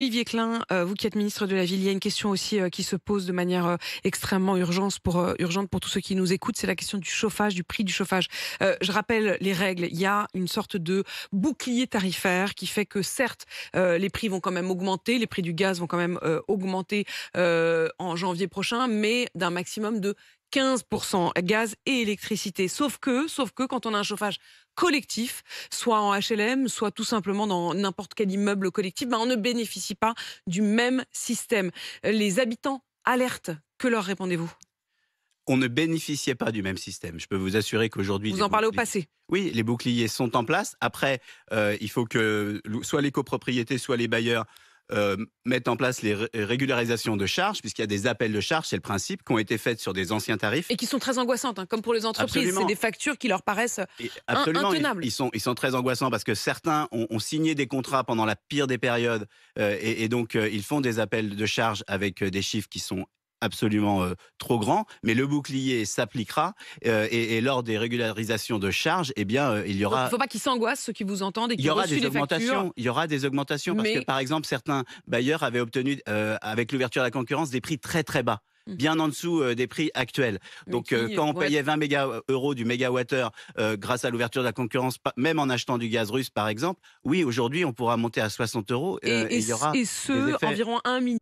Olivier Klein, vous qui êtes ministre de la Ville, il y a une question aussi qui se pose de manière extrêmement urgente pour tous ceux qui nous écoutent, c'est la question du chauffage, du prix du chauffage. Je rappelle les règles, il y a une sorte de bouclier tarifaire qui fait que certes, les prix vont quand même augmenter, les prix du gaz vont quand même augmenter en janvier prochain, mais d'un maximum de 15%, gaz et électricité. Sauf que quand on a un chauffage collectif, soit en HLM, soit tout simplement dans n'importe quel immeuble collectif, on ne bénéficie pas du même système. Les habitants alertent. Que leur répondez-vous? On ne bénéficiait pas du même système. Je peux vous assurer qu'aujourd'hui, Vous en parlez au passé. oui, les boucliers sont en place. Après, il faut que soit les copropriétés, soit les bailleurs mettent en place les régularisations de charges, puisqu'il y a des appels de charges, c'est le principe, qui ont été faits sur des anciens tarifs. Et qui sont très angoissantes, hein, comme pour les entreprises. C'est Absolument. des factures qui leur paraissent Et absolument, intenables. ils sont très angoissants parce que certains ont signé des contrats pendant la pire des périodes et donc ils font des appels de charges avec des chiffres qui sont absolument trop grands, mais le bouclier s'appliquera et lors des régularisations de charges, eh bien, il y Donc, il ne aura faut pas qu'ils s'angoissent, ceux qui vous entendent et il qui y ont aura reçu des des factures. augmentations. Il y aura des augmentations parce que, Mais par exemple, certains bailleurs avaient obtenu, avec l'ouverture à la concurrence, des prix très très bas, bien en dessous des prix actuels. mais Donc, qui quand on vont être... payait 20 euros du mégawattheure grâce à l'ouverture de la concurrence, même en achetant du gaz russe, par exemple, oui, aujourd'hui, on pourra monter à 60 euros et il y aura Et des ce, effets. environ 1 million